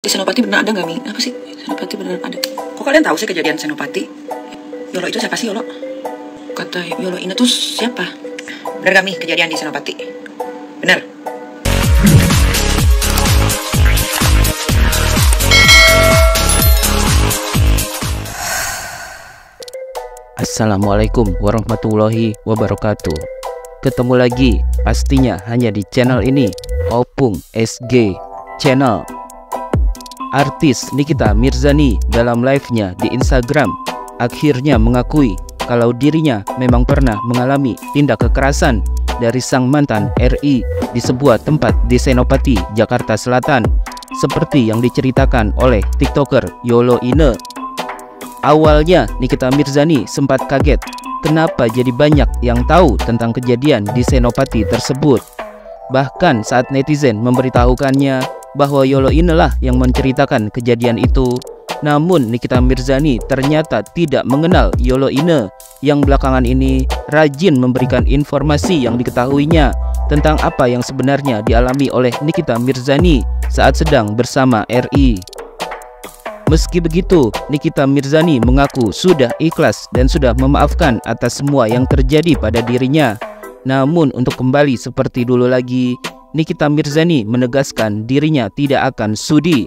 Di Senopati benar ada nggak, Mi? Apa sih? Senopati benar ada. Kok kalian tahu sih kejadian Senopati? Yolo itu siapa sih, Yolo? Kata Yolo ini tuh siapa? Benar gak, Mi, kejadian di Senopati? Benar? Assalamualaikum warahmatullahi wabarakatuh. Ketemu lagi pastinya hanya di channel ini, Opung SG Channel. Artis Nikita Mirzani dalam live-nya di Instagram akhirnya mengakui kalau dirinya memang pernah mengalami tindak kekerasan dari sang mantan RI di sebuah tempat di Senopati, Jakarta Selatan, seperti yang diceritakan oleh TikToker Yolo Ine. Awalnya Nikita Mirzani sempat kaget kenapa jadi banyak yang tahu tentang kejadian di Senopati tersebut. Bahkan saat netizen memberitahukannya bahwa Yolo inilah yang menceritakan kejadian itu, namun Nikita Mirzani ternyata tidak mengenal Yolo Ine yang belakangan ini rajin memberikan informasi yang diketahuinya tentang apa yang sebenarnya dialami oleh Nikita Mirzani saat sedang bersama RI. Meski begitu, Nikita Mirzani mengaku sudah ikhlas dan sudah memaafkan atas semua yang terjadi pada dirinya. Namun untuk kembali seperti dulu lagi, Nikita Mirzani menegaskan dirinya tidak akan sudi.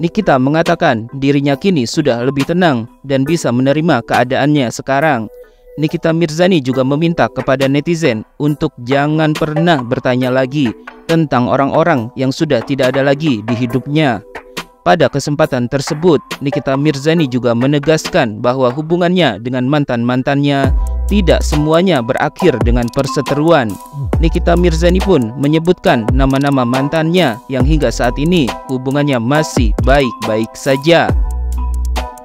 Nikita mengatakan dirinya kini sudah lebih tenang dan bisa menerima keadaannya sekarang. Nikita Mirzani juga meminta kepada netizen untuk jangan pernah bertanya lagi tentang orang-orang yang sudah tidak ada lagi di hidupnya. Pada kesempatan tersebut, Nikita Mirzani juga menegaskan bahwa hubungannya dengan mantan-mantannya tidak semuanya berakhir dengan perseteruan. Nikita Mirzani pun menyebutkan nama-nama mantannya yang hingga saat ini hubungannya masih baik-baik saja.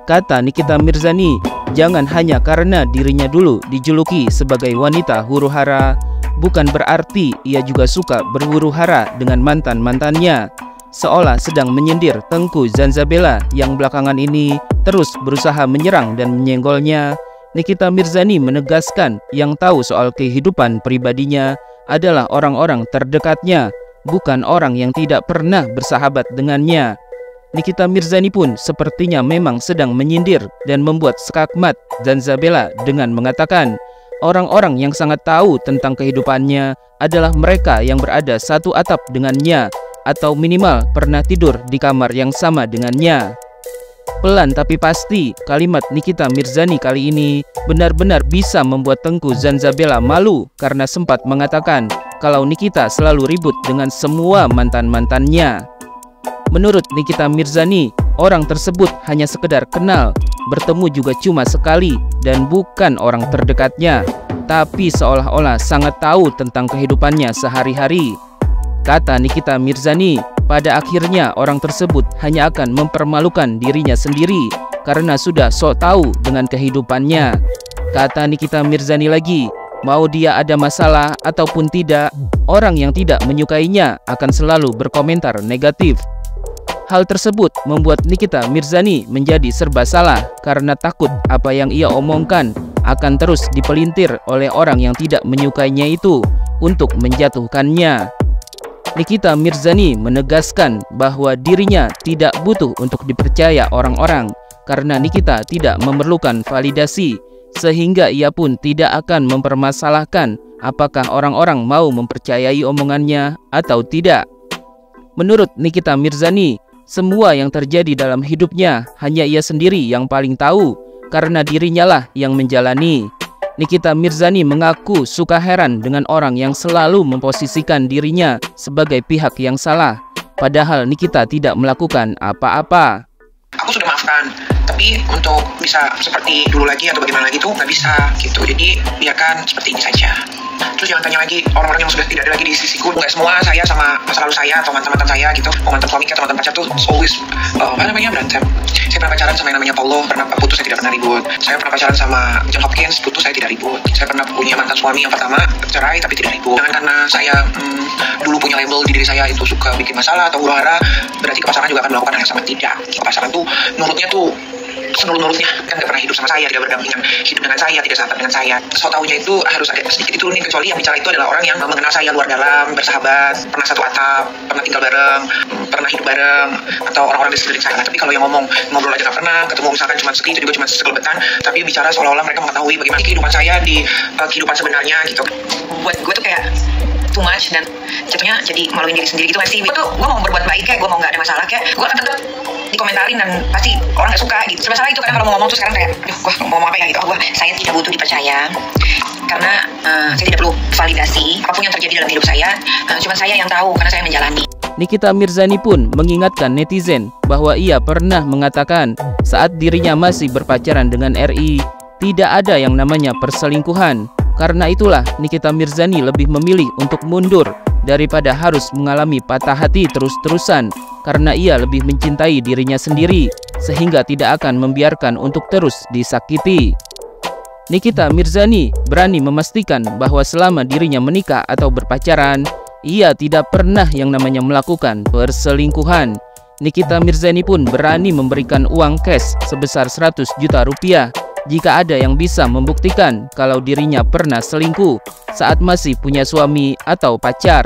Kata Nikita Mirzani, jangan hanya karena dirinya dulu dijuluki sebagai wanita huru-hara, bukan berarti ia juga suka berhuru-hara dengan mantan-mantannya. Seolah sedang menyindir Tengku Zanzabella yang belakangan ini terus berusaha menyerang dan menyenggolnya, Nikita Mirzani menegaskan yang tahu soal kehidupan pribadinya adalah orang-orang terdekatnya, bukan orang yang tidak pernah bersahabat dengannya. Nikita Mirzani pun sepertinya memang sedang menyindir dan membuat skakmat Zanzabella dengan mengatakan orang-orang yang sangat tahu tentang kehidupannya adalah mereka yang berada satu atap dengannya atau minimal pernah tidur di kamar yang sama dengannya. Pelan tapi pasti, kalimat Nikita Mirzani kali ini benar-benar bisa membuat Tengku Zanzabella malu karena sempat mengatakan kalau Nikita selalu ribut dengan semua mantan-mantannya. Menurut Nikita Mirzani, orang tersebut hanya sekedar kenal, bertemu juga cuma sekali dan bukan orang terdekatnya, tapi seolah-olah sangat tahu tentang kehidupannya sehari-hari. Kata Nikita Mirzani, pada akhirnya orang tersebut hanya akan mempermalukan dirinya sendiri karena sudah sok tahu dengan kehidupannya. Kata Nikita Mirzani lagi, mau dia ada masalah ataupun tidak, orang yang tidak menyukainya akan selalu berkomentar negatif. Hal tersebut membuat Nikita Mirzani menjadi serba salah karena takut apa yang ia omongkan akan terus dipelintir oleh orang yang tidak menyukainya itu untuk menjatuhkannya. Nikita Mirzani menegaskan bahwa dirinya tidak butuh untuk dipercaya orang-orang karena Nikita tidak memerlukan validasi, sehingga ia pun tidak akan mempermasalahkan apakah orang-orang mau mempercayai omongannya atau tidak. Menurut Nikita Mirzani, semua yang terjadi dalam hidupnya hanya ia sendiri yang paling tahu karena dirinya lah yang menjalani. Nikita Mirzani mengaku suka heran dengan orang yang selalu memposisikan dirinya sebagai pihak yang salah, padahal Nikita tidak melakukan apa-apa. Aku sudah maafkan, tapi untuk bisa seperti dulu lagi atau bagaimana lagi tuh nggak bisa gitu. Jadi biarkan seperti ini saja. Terus jangan tanya lagi orang-orang yang sudah tidak ada lagi di sisiku. Nggak semua saya sama masa lalu saya atau mantan-mantan saya gitu, mantan suami atau mantan pacar tuh always berantem. Saya pernah pacaran sama yang namanya Paulo, pernah putus, saya tidak pernah ribut. Saya pernah pacaran sama John Hopkins, putus, saya tidak ribut. Saya pernah punya mantan suami yang pertama, cerai tapi tidak ribut. Jangan karena saya dulu punya label di diri saya itu suka bikin masalah atau huru-hara, berarti ke pasangan juga akan melakukan hal yang sama. Tidak. Ke pasangan tuh nurutnya tuh senurut-nurutnya, kan gak pernah hidup sama saya, tidak berdampingan hidup dengan saya, tidak sahabat dengan saya. So taunya itu harus ada sedikit diturunin, kecuali yang bicara itu adalah orang yang mengenal saya luar dalam, bersahabat, pernah satu atap, pernah tinggal bareng, pernah hidup bareng, atau orang-orang di sekeliling saya. Tapi kalau yang ngobrol aja gak pernah, ketemu misalkan cuma segitu juga cuma sekelebetan, tapi bicara seolah-olah mereka mengetahui bagaimana kehidupan saya di kehidupan sebenarnya gitu. Buat gue tuh kayak too much, dan jatuhnya jadi maluin diri sendiri gitu kan sih. Gue mau berbuat baik kayak, gue mau gak ada masalah kayak, gue akan tetap dikomentarin dan pasti orang gak suka gitu. Serba salah itu kadang kalau mau ngomong tuh sekarang kayak, aduh gue mau ngomong apa ya gitu. Saya tidak butuh dipercaya karena saya tidak perlu validasi apapun yang terjadi dalam hidup saya, cuma saya yang tahu karena saya menjalani. Nikita Mirzani pun mengingatkan netizen bahwa ia pernah mengatakan saat dirinya masih berpacaran dengan RI, tidak ada yang namanya perselingkuhan. Karena itulah Nikita Mirzani lebih memilih untuk mundur daripada harus mengalami patah hati terus-terusan, karena ia lebih mencintai dirinya sendiri sehingga tidak akan membiarkan untuk terus disakiti. Nikita Mirzani berani memastikan bahwa selama dirinya menikah atau berpacaran, ia tidak pernah yang namanya melakukan perselingkuhan. Nikita Mirzani pun berani memberikan uang cash sebesar 100 juta rupiah jika ada yang bisa membuktikan kalau dirinya pernah selingkuh saat masih punya suami atau pacar.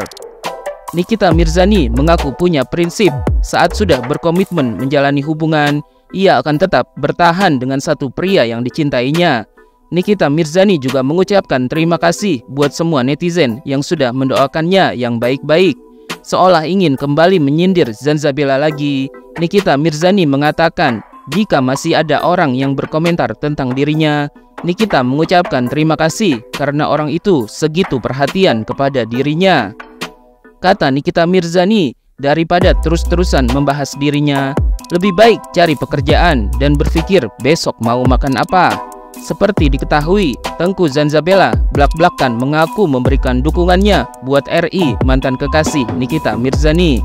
Nikita Mirzani mengaku punya prinsip saat sudah berkomitmen menjalani hubungan, ia akan tetap bertahan dengan satu pria yang dicintainya. Nikita Mirzani juga mengucapkan terima kasih buat semua netizen yang sudah mendoakannya yang baik-baik. Seolah ingin kembali menyindir Zanzabela lagi, Nikita Mirzani mengatakan jika masih ada orang yang berkomentar tentang dirinya, Nikita mengucapkan terima kasih karena orang itu segitu perhatian kepada dirinya. Kata Nikita Mirzani, daripada terus-terusan membahas dirinya, lebih baik cari pekerjaan dan berpikir besok mau makan apa. Seperti diketahui, Tengku Zanzabela blak-blakan mengaku memberikan dukungannya buat RI, mantan kekasih Nikita Mirzani.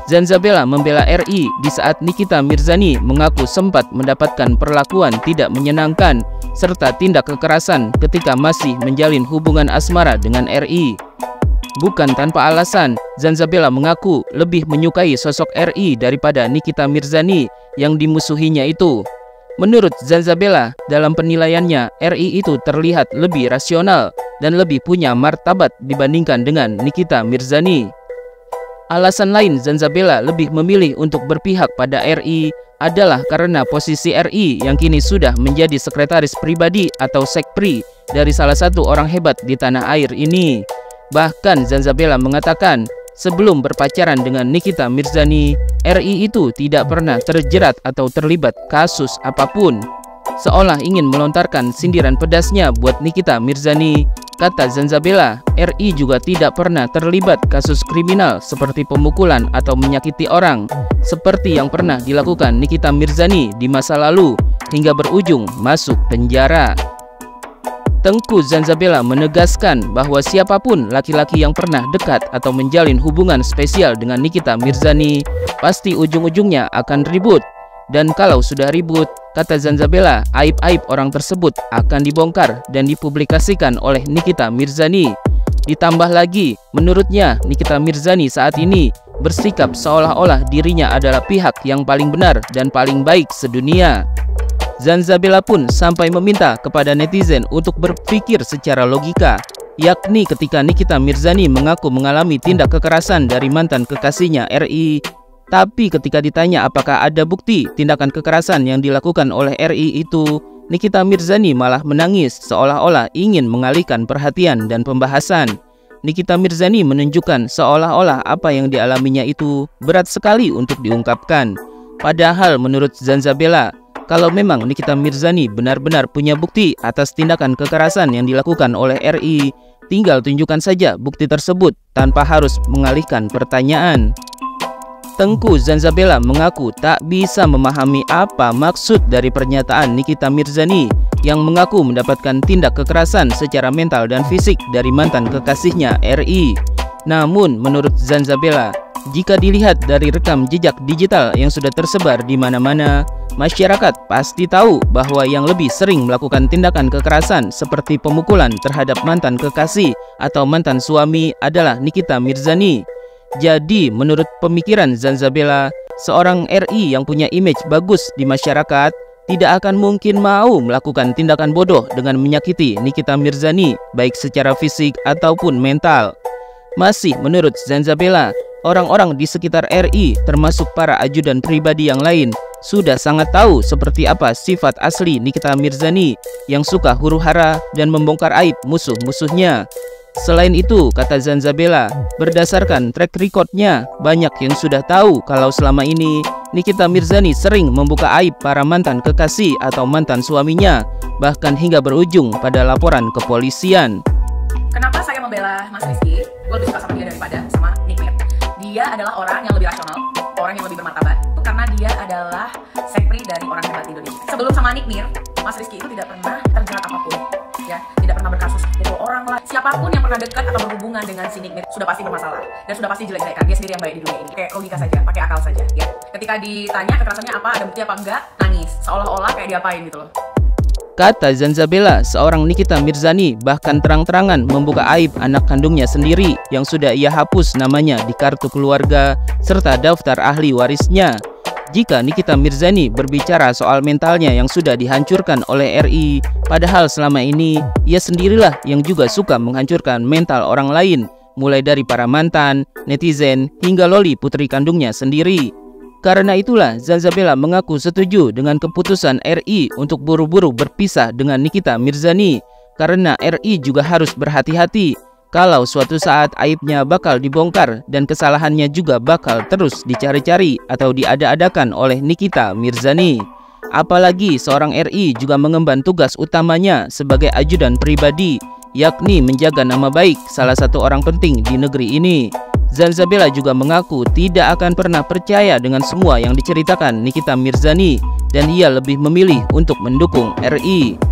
Zanzabela membela RI di saat Nikita Mirzani mengaku sempat mendapatkan perlakuan tidak menyenangkan serta tindak kekerasan ketika masih menjalin hubungan asmara dengan RI. Bukan tanpa alasan, Zanzabela mengaku lebih menyukai sosok RI daripada Nikita Mirzani yang dimusuhinya itu. Menurut Zanzabela, dalam penilaiannya, RI itu terlihat lebih rasional dan lebih punya martabat dibandingkan dengan Nikita Mirzani. Alasan lain Zanzabela lebih memilih untuk berpihak pada RI adalah karena posisi RI yang kini sudah menjadi sekretaris pribadi atau sekpri dari salah satu orang hebat di tanah air ini. Bahkan Zanzabela mengatakan sebelum berpacaran dengan Nikita Mirzani, RI itu tidak pernah terjerat atau terlibat kasus apapun. Seolah ingin melontarkan sindiran pedasnya buat Nikita Mirzani, kata Zanzabela, RI juga tidak pernah terlibat kasus kriminal seperti pemukulan atau menyakiti orang, seperti yang pernah dilakukan Nikita Mirzani di masa lalu hingga berujung masuk penjara. Tengku Zanzabela menegaskan bahwa siapapun laki-laki yang pernah dekat atau menjalin hubungan spesial dengan Nikita Mirzani pasti ujung-ujungnya akan ribut. Dan kalau sudah ribut, kata Zanzabela, aib-aib orang tersebut akan dibongkar dan dipublikasikan oleh Nikita Mirzani. Ditambah lagi, menurutnya Nikita Mirzani saat ini bersikap seolah-olah dirinya adalah pihak yang paling benar dan paling baik sedunia. Zanzabela pun sampai meminta kepada netizen untuk berpikir secara logika, yakni ketika Nikita Mirzani mengaku mengalami tindak kekerasan dari mantan kekasihnya RI. Tapi ketika ditanya apakah ada bukti tindakan kekerasan yang dilakukan oleh RI itu, Nikita Mirzani malah menangis seolah-olah ingin mengalihkan perhatian dan pembahasan. Nikita Mirzani menunjukkan seolah-olah apa yang dialaminya itu berat sekali untuk diungkapkan. Padahal menurut Zanzabela, kalau memang Nikita Mirzani benar-benar punya bukti atas tindakan kekerasan yang dilakukan oleh RI, tinggal tunjukkan saja bukti tersebut tanpa harus mengalihkan pertanyaan. Tengku Zanzabela mengaku tak bisa memahami apa maksud dari pernyataan Nikita Mirzani yang mengaku mendapatkan tindak kekerasan secara mental dan fisik dari mantan kekasihnya RI. Namun menurut Zanzabela, jika dilihat dari rekam jejak digital yang sudah tersebar di mana-mana, masyarakat pasti tahu bahwa yang lebih sering melakukan tindakan kekerasan seperti pemukulan terhadap mantan kekasih atau mantan suami adalah Nikita Mirzani. Jadi, menurut pemikiran Zanzabela, seorang RI yang punya image bagus di masyarakat tidak akan mungkin mau melakukan tindakan bodoh dengan menyakiti Nikita Mirzani, baik secara fisik ataupun mental. Masih menurut Zanzabela, orang-orang di sekitar RI termasuk para ajudan pribadi yang lain sudah sangat tahu seperti apa sifat asli Nikita Mirzani yang suka huru-hara dan membongkar aib musuh-musuhnya. Selain itu, kata Zanzabela, berdasarkan track recordnya, banyak yang sudah tahu kalau selama ini Nikita Mirzani sering membuka aib para mantan kekasih atau mantan suaminya, bahkan hingga berujung pada laporan kepolisian. Kenapa saya membela Mas Rizky? Gue lebih suka sama dia daripada sama Nick Mir. Dia adalah orang yang lebih rasional, orang yang lebih bermartabat. Itu karena dia adalah sekpri dari orang hebat Indonesia. Sebelum sama Nick Mir, Mas Rizky itu tidak pernah terjerat apapun, ya, tidak pernah berkasus itu orang lah. Siapapun yang pernah dekat atau berhubungan dengan si Nick Mir sudah pasti bermasalah dan sudah pasti jelek-jelekan. Dia sendiri yang baik di dunia ini. Kayak logika saja, pakai akal saja, ya. Ketika ditanya kekerasannya apa, ada bukti apa enggak, nangis, seolah-olah kayak diapain gitu loh. Kata Zanzabela, seorang Nikita Mirzani bahkan terang-terangan membuka aib anak kandungnya sendiri yang sudah ia hapus namanya di kartu keluarga serta daftar ahli warisnya. Jika Nikita Mirzani berbicara soal mentalnya yang sudah dihancurkan oleh RI, padahal selama ini ia sendirilah yang juga suka menghancurkan mental orang lain, mulai dari para mantan, netizen, hingga Loli putri kandungnya sendiri. Karena itulah Zanzabela mengaku setuju dengan keputusan RI untuk buru-buru berpisah dengan Nikita Mirzani, karena RI juga harus berhati-hati kalau suatu saat aibnya bakal dibongkar dan kesalahannya juga bakal terus dicari-cari atau diada-adakan oleh Nikita Mirzani. Apalagi seorang RI juga mengemban tugas utamanya sebagai ajudan pribadi, yakni menjaga nama baik salah satu orang penting di negeri ini. Zanzabela juga mengaku tidak akan pernah percaya dengan semua yang diceritakan Nikita Mirzani dan ia lebih memilih untuk mendukung RI.